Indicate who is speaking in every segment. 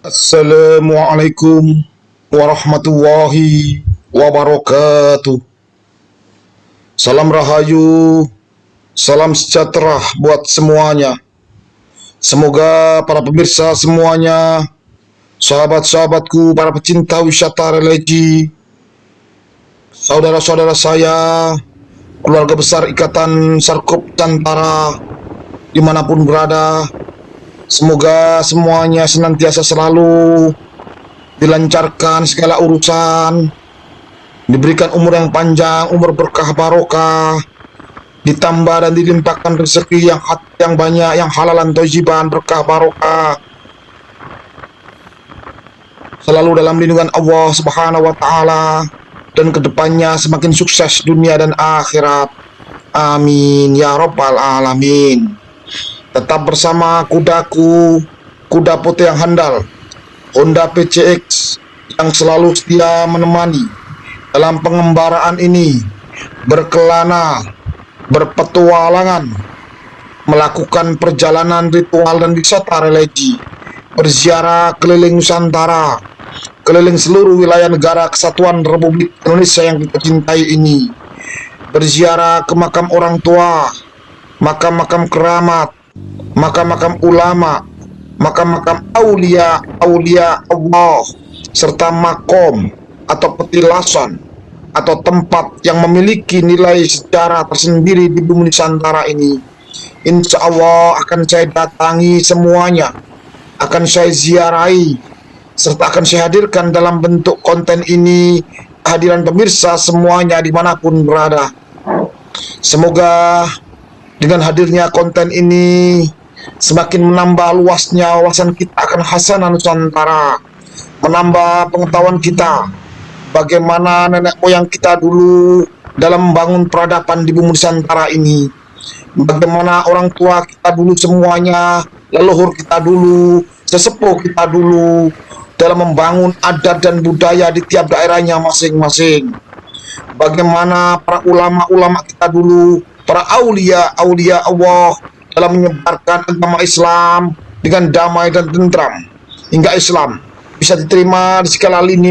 Speaker 1: Assalamualaikum warahmatullahi wabarakatuh. Salam rahayu, salam sejahtera buat semuanya. Semoga para pemirsa semuanya, sahabat-sahabatku, para pecinta wisata religi, saudara-saudara saya, keluarga besar Ikatan Sarkup Nusantara, dimanapun berada, semoga semuanya senantiasa selalu dilancarkan segala urusan, diberikan umur yang panjang, umur berkah barokah, ditambah dan dilimpahkan rezeki yang banyak, yang halalan thayyibah, berkah barokah, selalu dalam lindungan Allah Subhanahu wa taala, dan kedepannya semakin sukses dunia dan akhirat. Amin ya rabbal alamin. Tetap bersama kudaku, kuda putih yang handal, Honda PCX, yang selalu setia menemani dalam pengembaraan ini, berkelana, berpetualangan, melakukan perjalanan ritual dan wisata religi, berziarah keliling Nusantara, keliling seluruh wilayah negara kesatuan Republik Indonesia yang kita cintai ini, berziarah ke makam orang tua, makam-makam keramat, makam-makam ulama, makam-makam aulia Allah, serta makom atau petilasan atau tempat yang memiliki nilai sejarah tersendiri di bumi Nusantara ini. Insya Allah akan saya datangi semuanya, akan saya ziarahi, serta akan saya hadirkan dalam bentuk konten ini, kehadiran pemirsa semuanya dimanapun berada. Semoga dengan hadirnya konten ini semakin menambah luasnya wawasan kita akan khasanah Nusantara, menambah pengetahuan kita bagaimana nenek moyang kita dulu dalam membangun peradaban di bumi Nusantara ini, bagaimana orang tua kita dulu semuanya, leluhur kita dulu, sesepuh kita dulu dalam membangun adat dan budaya di tiap daerahnya masing-masing, bagaimana para ulama-ulama kita dulu, para aulia Allah dalam menyebarkan agama Islam dengan damai dan tentram, hingga Islam bisa diterima di segala lini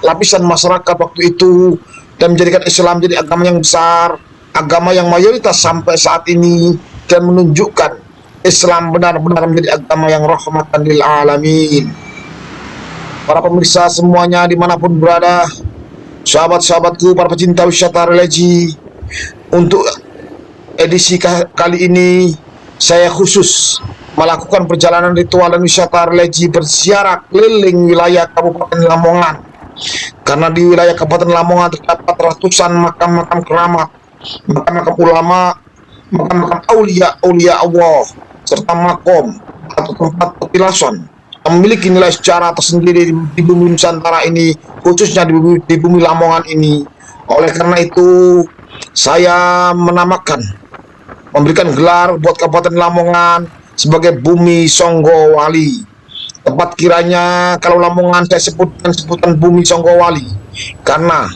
Speaker 1: lapisan masyarakat waktu itu, dan menjadikan Islam jadi agama yang besar, agama yang mayoritas sampai saat ini, dan menunjukkan Islam benar-benar menjadi agama yang rahmatan lil alamin. Para pemirsa semuanya dimanapun berada, sahabat-sahabatku, para pecinta wisata religi, untuk edisi kali ini saya khusus melakukan perjalanan ritual dan wisata religi berziarah keliling wilayah Kabupaten Lamongan, karena di wilayah Kabupaten Lamongan terdapat ratusan makam-makam keramat, makam-makam ulama, makam-makam aulia Allah, serta makom atau tempat petilasan yang memiliki nilai sejarah tersendiri di bumi Nusantara ini, khususnya di bumi Lamongan ini. Oleh karena itu saya memberikan gelar buat Kabupaten Lamongan sebagai Bumi Songgowali. Tepat kiranya kalau Lamongan saya sebutan Bumi Songgowali, karena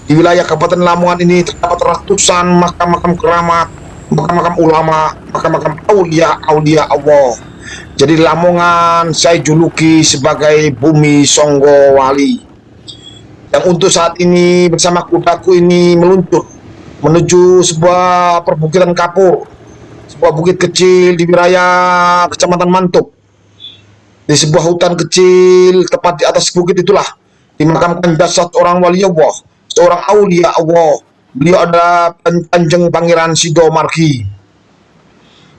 Speaker 1: di wilayah Kabupaten Lamongan ini terdapat ratusan makam-makam keramat, makam-makam ulama, makam-makam aulia Allah. Jadi Lamongan saya juluki sebagai Bumi Songgowali. Yang untuk saat ini bersama kudaku ini meluncur menuju sebuah perbukitan kapur, sebuah bukit kecil di wilayah Kecamatan Mantuk. Di sebuah hutan kecil, tepat di atas bukit itulah dimakamkan jasad orang wali Allah, seorang aulia Allah. Beliau adalah Kanjeng Pangeran Sido Margi.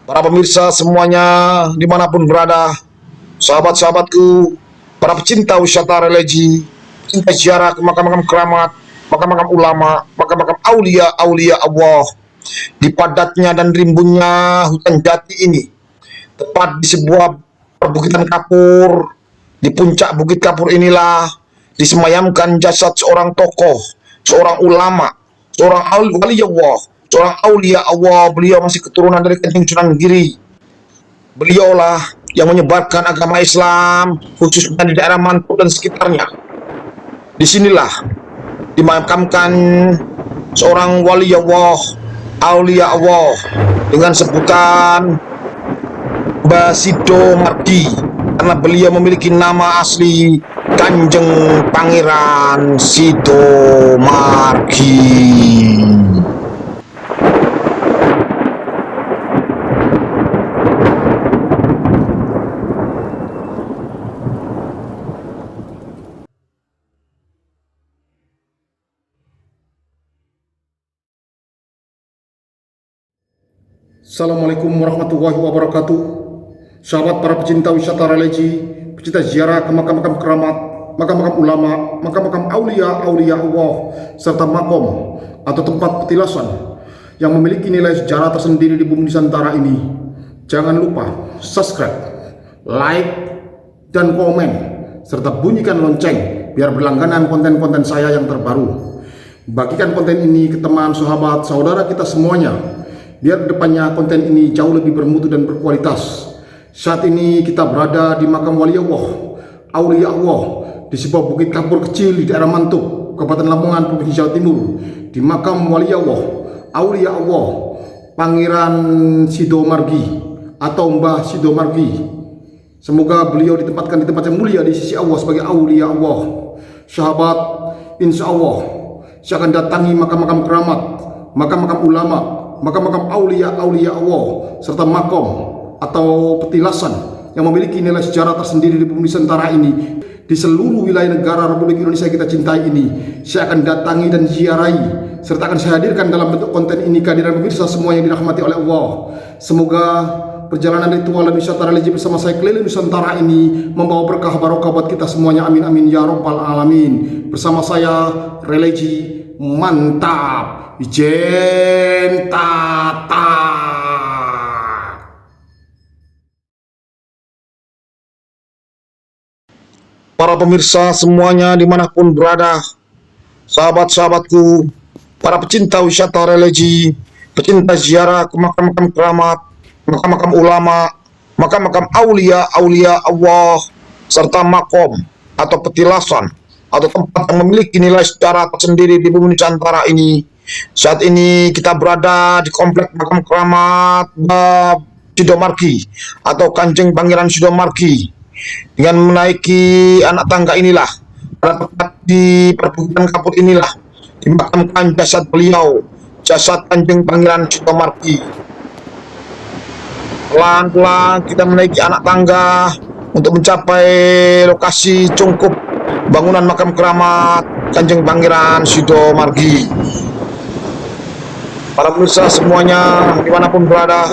Speaker 1: Para pemirsa semuanya dimanapun berada, sahabat-sahabatku, para pecinta wisata religi, pecinta ziarah ke makam-makam keramat, makam-makam ulama, makam-makam aulia Allah, di padatnya dan rimbunnya hutan jati ini, tepat di sebuah perbukitan kapur, di puncak bukit kapur inilah disemayamkan jasad seorang tokoh, seorang ulama, seorang wali Allah, seorang aulia Allah. Beliau masih keturunan dari Kanjeng Sunan Giri. Beliaulah yang menyebarkan agama Islam khususnya di daerah Mantuk dan sekitarnya. Disinilah dimakamkan seorang wali Allah, aulia Allah, dengan sebutan Mbah Sido Margi. karena beliau memiliki nama asli Kanjeng Pangeran Sidomargi.
Speaker 2: Assalamualaikum warahmatullahi wabarakatuh. Sahabat para pecinta wisata religi, pecinta ziarah ke makam-makam keramat, makam-makam ulama, makam-makam aulia Allah, serta makom atau tempat petilasan yang memiliki nilai sejarah tersendiri di bumi Nusantara ini. Jangan lupa subscribe, like, dan komen, serta bunyikan lonceng biar berlangganan konten-konten saya yang terbaru. Bagikan konten ini ke teman, sahabat, saudara kita semuanya, biar depannya konten ini jauh lebih bermutu dan berkualitas. Saat ini kita berada di makam wali Allah, aulia Allah, di sebuah bukit kapur kecil di daerah Mantuk, Kabupaten Lamongan, Provinsi Jawa Timur. Di makam wali Allah, aulia Allah, Pangeran Sidomargi atau Mbah Sidomargi. Semoga beliau ditempatkan di tempat yang mulia di sisi Allah sebagai aulia Allah. Sahabat, insya Allah saya akan datangi makam-makam keramat, makam-makam ulama, makam-makam aulia Allah, serta makom atau petilasan yang memiliki nilai sejarah tersendiri di bumi Nusantara ini. Di seluruh wilayah negara Republik Indonesia kita cintai ini, saya akan datangi dan ziarahi, serta akan saya hadirkan dalam bentuk konten ini kehadiran pemirsa semua yang dirahmati oleh Allah. Semoga perjalanan ritual dan wisata religi bersama saya keliling Nusantara ini membawa berkah barokah buat kita semuanya. Amin amin ya rabbal alamin. Bersama saya religi mantap, Ijen Tata.
Speaker 1: Para pemirsa semuanya dimanapun berada, sahabat-sahabatku, para pecinta wisata religi, pecinta ziarah ke makam-makam keramat, makam-makam ulama, makam-makam aulia Allah, serta makom atau petilasan atau tempat yang memiliki nilai sejarah tersendiri di bumi Nusantara ini. Saat ini kita berada di komplek makam keramat Sidomargi atau Kanjeng Pangeran Sidomargi. Dengan menaiki anak tangga inilah, pada tepat di perbukitan kapur inilah dimakamkan jasad beliau, jasad Kanjeng Pangeran Sidomargi. Pelan-pelan kita menaiki anak tangga untuk mencapai lokasi cungkup bangunan makam keramat Kanjeng Pangeran Sidomargi. Para pemirsa semuanya dimanapun berada,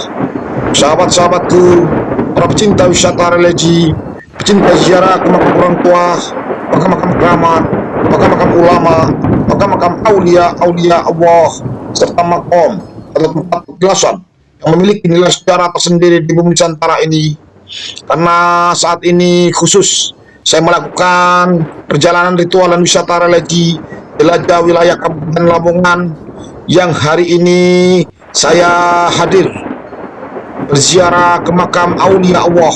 Speaker 1: sahabat-sahabatku, para pecinta wisata religi, pecinta ziarah ke makam orang tua, makam-makam keramat, makam-makam ulama, makam-makam aulia Allah, serta makom atau tempat petilasan yang memiliki nilai sejarah tersendiri di bumi Nusantara ini. Karena saat ini khusus saya melakukan perjalanan ritual dan wisata religi jelajah wilayah Kabupaten Lamongan, yang hari ini saya hadir berziarah ke makam aulia Allah,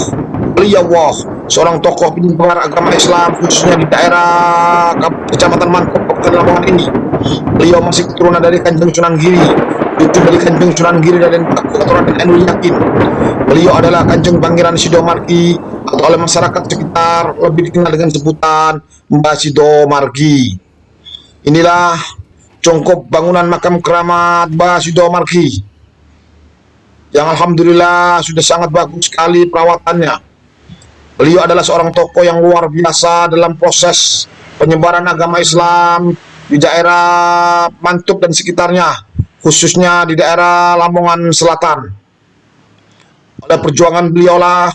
Speaker 1: wali Allah, seorang tokoh penyebar agama Islam khususnya di daerah Kecamatan Mantuk, Kabupaten Lamongan ini. Beliau masih keturunan dari Kanjeng Sunan Giri, cucu dari Kanjeng Sunan Giri dan keturunan NU Yakin. Beliau adalah Kanjeng Pangeran Sidomargi atau oleh masyarakat sekitar lebih dikenal dengan sebutan Mbah Sidomargi. Inilah cungkup bangunan makam keramat Mbah Sidomargi yang alhamdulillah sudah sangat bagus sekali perawatannya. Beliau adalah seorang tokoh yang luar biasa dalam proses penyebaran agama Islam di daerah Mantuk dan sekitarnya, khususnya di daerah Lamongan Selatan. Pada perjuangan beliaulah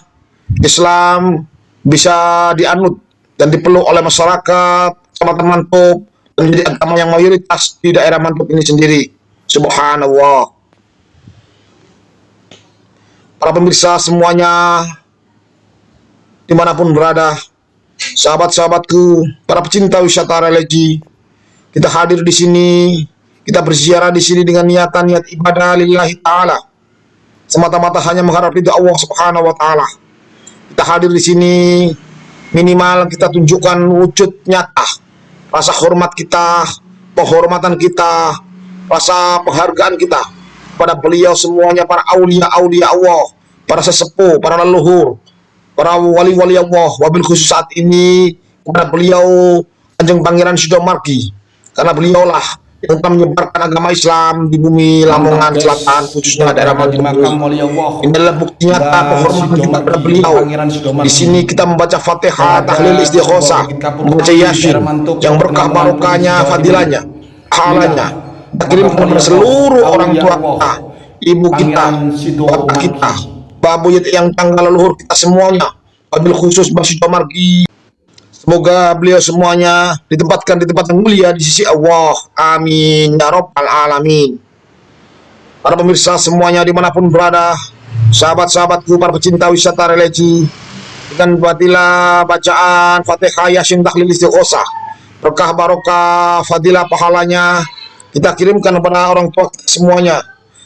Speaker 1: Islam bisa dianut dan dipeluk oleh masyarakat Kecamatan Mantuk dan menjadi agama yang mayoritas di daerah Mantuk ini sendiri. Subhanallah. Para pemirsa semuanya dimanapun berada, sahabat-sahabatku, para pecinta wisata religi, kita hadir di sini, kita berziarah di sini dengan niat ibadah lillahi ta'ala, semata-mata hanya mengharap ridha Allah Subhanahu wa ta'ala. Kita hadir di sini minimal kita tunjukkan wujud nyata rasa hormat kita, penghormatan kita, rasa penghargaan kita kepada beliau semuanya, para aulia Allah, para sesepuh, para leluhur, para wali-wali Allah, wabil khusus saat ini kepada beliau Kanjeng Pangeran Sidomargi, karena beliaulah yang telah menyebarkan agama Islam di bumi Lamongan Selatan, khususnya daerah Malioboro. Ini adalah bukti nyata penghormatan kita kepada beliau. Di sini kita membaca Fatihah, tahlil, istighosah, membaca Yasin, yang berkah barokahnya, fadilahnya, pahalanya kita kirimkan kepada seluruh orang tua kita, ibu kita, bapak kita, babuyut yang tanggal leluhur kita semuanya, wabil khusus Mbah Sidomargi. Semoga beliau semuanya ditempatkan di tempat yang mulia di sisi Allah. Amin ya rabbal alamin. Para pemirsa semuanya dimanapun berada, sahabat-sahabatku, para pecinta wisata religi, dengan fadilah bacaan Fatihah, Yasin, tahlil, istighosah, berkah barokah, fadilah pahalanya kita kirimkan kepada orang tua kita semuanya,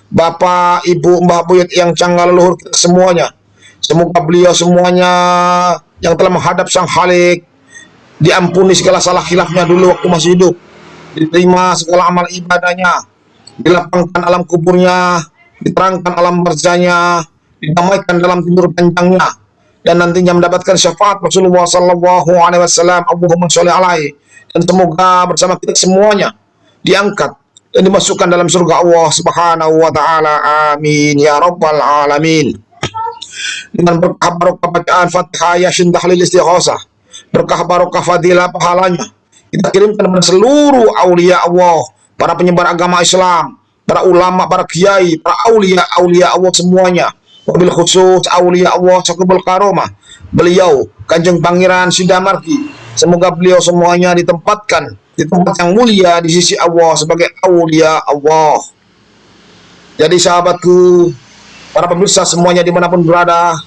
Speaker 1: bapak, ibu, mbah buyut yang canggal leluhur kita semuanya. Semoga beliau semuanya yang telah menghadap Sang Khalik diampuni segala salah khilafnya dulu waktu masih hidup, diterima segala amal ibadahnya, dilapangkan alam kuburnya, diterangkan alam barzahnya, didamaikan dalam tidur panjangnya, dan nantinya mendapatkan syafaat Rasulullah Sallallahu Alaihi Wasallam. Allahumma sholli alaihi. Dan semoga bersama kita semuanya diangkat dan dimasukkan dalam surga Allah Subhanahu wa taala. Amin ya rabbal alamin. Dengan berkah barokah bacaan Fatihah, Yasin, tahlil, istighosah, berkah barokah fadilah pahalanya kita kirimkan kepada seluruh aulia Allah, para penyebar agama Islam, para ulama, para kiai, para aulia Allah semuanya, wabil khusus aulia Allah Saqibul Karomah, beliau Kanjeng Pangeran Sidomargi. Semoga beliau semuanya ditempatkan di tempat yang mulia di sisi Allah sebagai aulia Allah. Jadi sahabatku, para pemirsa semuanya dimanapun berada,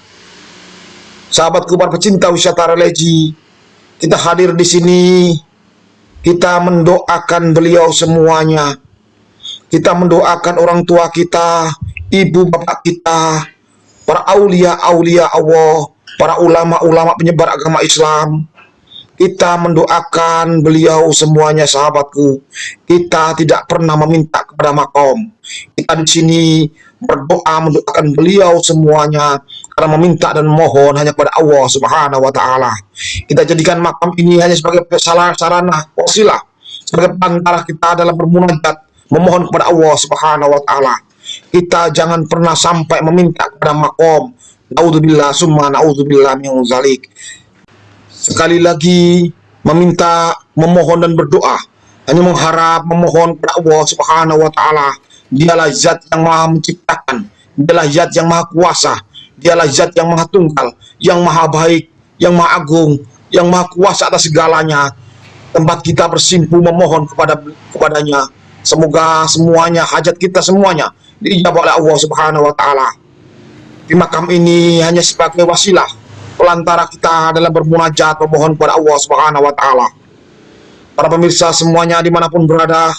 Speaker 1: sahabatku para pecinta wisata religi, kita hadir di sini, kita mendoakan beliau semuanya. Kita mendoakan orang tua kita, ibu bapak kita, para aulia Allah, para ulama-ulama penyebar agama Islam. Kita mendoakan beliau semuanya sahabatku. Kita tidak pernah meminta kepada makom. Kita di sini berdoa mendoakan beliau semuanya karena meminta dan mohon hanya kepada Allah Subhanahu wa taala. Kita jadikan makam ini hanya sebagai sarana wasilah, sebagai perantara kita dalam bermunajat memohon kepada Allah Subhanahu wa taala. Kita jangan pernah sampai meminta kepada makom. Naudzubillah summa naudzubillah min zalik. Sekali lagi meminta, memohon dan berdoa hanya mengharap, memohon kepada Allah Subhanahu wa taala. Dialah zat yang maha menciptakan, dialah zat yang maha kuasa, dialah zat yang maha tunggal, yang maha baik, yang maha agung, yang maha kuasa atas segalanya. Tempat kita bersimpu memohon kepadanya. Semoga semuanya, hajat kita semuanya diijabah oleh Allah Subhanahu wa taala. Di makam ini hanya sebagai wasilah pelantara kita dalam bermunajat memohon kepada Allah Subhanahu wa taala. Para pemirsa semuanya dimanapun berada,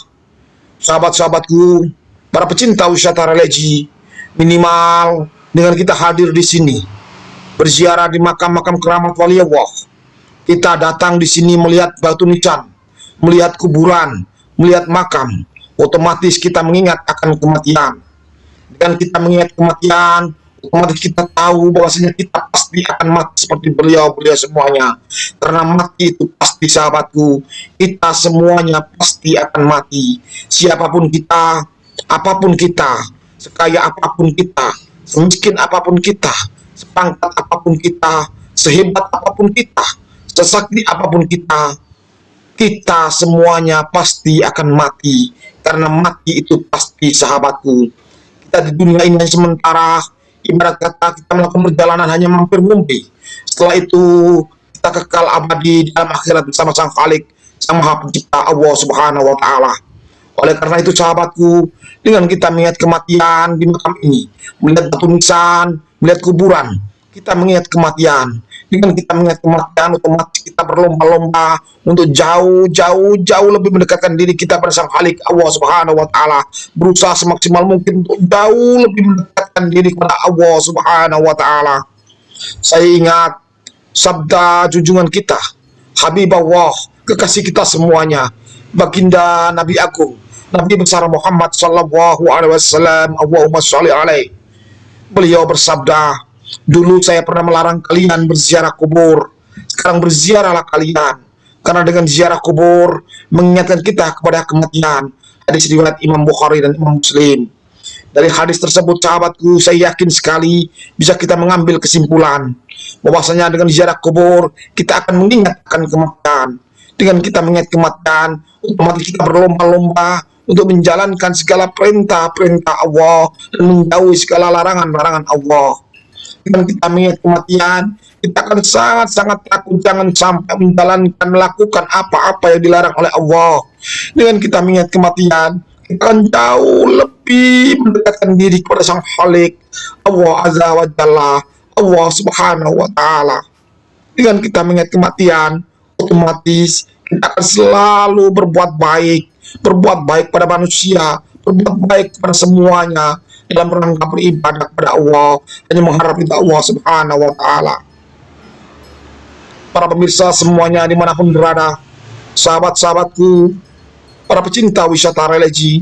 Speaker 1: sahabat-sahabatku, para pecinta wisata religi, minimal dengan kita hadir di sini, berziarah di makam-makam keramat wali Allah, kita datang di sini melihat batu nisan, melihat kuburan, melihat makam, otomatis kita mengingat akan kematian. Dengan kita mengingat kematian, otomatis kita tahu bahwasanya kita pasti akan mati seperti beliau semuanya. Karena mati itu pasti sahabatku, kita semuanya pasti akan mati. Siapapun kita, apapun kita, sekaya apapun kita, semiskin apapun kita, sepangkat apapun kita, sehebat apapun kita, sesakti apapun kita, kita semuanya pasti akan mati. Karena mati itu pasti sahabatku. Kita di dunia ini sementara, ibarat kata kita melakukan perjalanan hanya mampir mimpi. Setelah itu kita kekal abadi di dalam akhirat bersama Sang Khalik, Sang Maha Pencipta Allah Subhanahu wa taala. Oleh karena itu sahabatku, dengan kita mengingat kematian di makam ini, melihat batu nisan, melihat kuburan, kita mengingat kematian. Dengan kita mengingat kematian, otomatis kita berlomba-lomba untuk jauh lebih mendekatkan diri kita pada Sang Khalik Allah Subhanahu wa taala, berusaha semaksimal mungkin untuk jauh lebih mendekatkan diri kepada Allah Subhanahu wa taala. Saya ingat sabda junjungan kita, Habibullah, kekasih kita semuanya, baginda Nabi Agung, Nabi besar Muhammad sallallahu alaihi wasallam, Allahumma sholli alaihi. Beliau bersabda, Dulu saya pernah melarang kalian berziarah kubur. Sekarang berziarahlah kalian. Karena dengan ziarah kubur mengingatkan kita kepada kematian. Hadis riwayat Imam Bukhari dan Imam Muslim. Dari hadis tersebut sahabatku, saya yakin sekali bisa kita mengambil kesimpulan bahwasanya dengan ziarah kubur kita akan mengingatkan kematian. Dengan kita mengingat kematian, otomatis kita berlomba-lomba untuk menjalankan segala perintah-perintah Allah dan menjauhi segala larangan-larangan Allah. Dengan kita mengingat kematian, kita akan sangat-sangat takut jangan sampai melakukan apa-apa yang dilarang oleh Allah. Dengan kita mengingat kematian, kita akan jauh lebih mendekatkan diri kepada Sang Khalik, Allah Azza wa Jalla, Allah Subhanahu wa Ta'ala. Dengan kita mengingat kematian, otomatis kita akan selalu berbuat baik pada manusia, berbuat baik kepada semuanya dalam rangka beribadah kepada Allah, hanya mengharap ridha Allah Subhanahu wa Ta'ala. Para pemirsa semuanya dimanapun berada, sahabat-sahabatku, para pecinta wisata religi,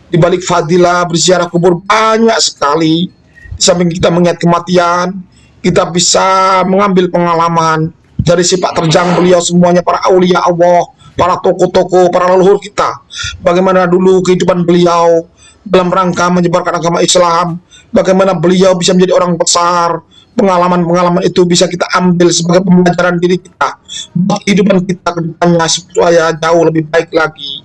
Speaker 1: di balik fadilah berziarah kubur banyak sekali. Di samping kita mengingat kematian, kita bisa mengambil pengalaman dari sepak terjang beliau semuanya, para aulia Allah, para tokoh-tokoh, para leluhur kita. Bagaimana dulu kehidupan beliau dalam rangka menyebarkan agama Islam, bagaimana beliau bisa menjadi orang besar. Pengalaman-pengalaman itu bisa kita ambil sebagai pembelajaran diri kita, buat kehidupan kita ke depannya supaya jauh lebih baik lagi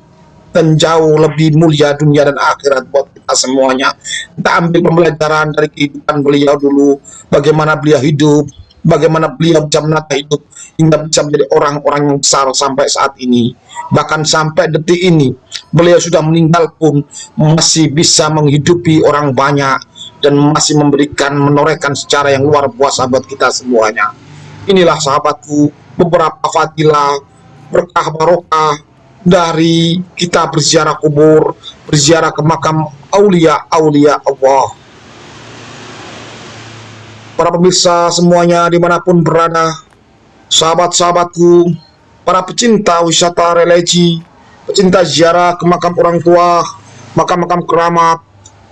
Speaker 1: dan jauh lebih mulia dunia dan akhirat buat kita semuanya. Kita ambil pembelajaran dari kehidupan beliau dulu, bagaimana beliau hidup, bagaimana beliau bisa menata hidup hingga bisa menjadi orang-orang yang besar sampai saat ini. Bahkan sampai detik ini beliau sudah meninggal pun masih bisa menghidupi orang banyak dan masih menorehkan secara yang luar biasa buat kita semuanya. Inilah sahabatku beberapa fadilah berkah barokah dari kita berziarah kubur, berziarah ke makam aulia-aulia Allah. Para pemirsa semuanya dimanapun berada, sahabat-sahabatku, para pecinta wisata religi, pecinta ziarah ke makam orang tua, makam-makam keramat,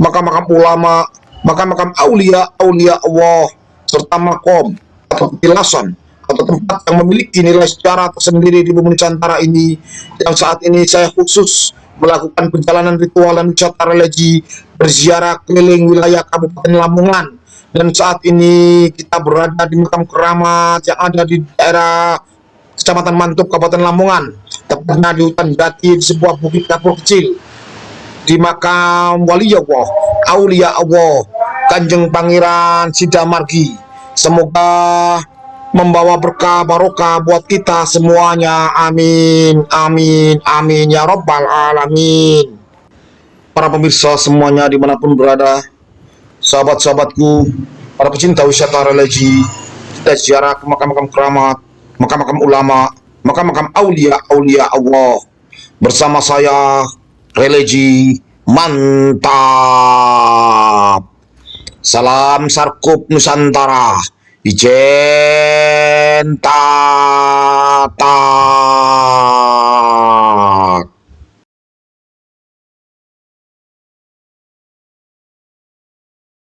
Speaker 1: makam-makam ulama, makam-makam aulia-aulia Allah, serta makom atau petilasan atau tempat yang memiliki nilai sejarah tersendiri di bumi Nusantara ini, yang saat ini saya khusus melakukan perjalanan ritual dan wisata religi berziarah keliling wilayah Kabupaten Lamongan. Dan saat ini kita berada di makam keramat yang ada di daerah Kecamatan Mantub, Kabupaten Lamongan, tepatnya di hutan jati di sebuah bukit kapur kecil, di makam wali Allah, aulia Allah, Kanjeng Pangeran Sidamargi. Semoga membawa berkah barokah buat kita semuanya. Amin, amin, amin ya Rabbal Alamin. Para pemirsa semuanya dimanapun berada, sahabat-sahabatku, para pecinta wisata religi, kita ziarah ke makam-makam keramat, makam-makam ulama, makam-makam aulia-aulia Allah. Bersama saya, religi mantap. Salam Sarkup Nusantara. Ijen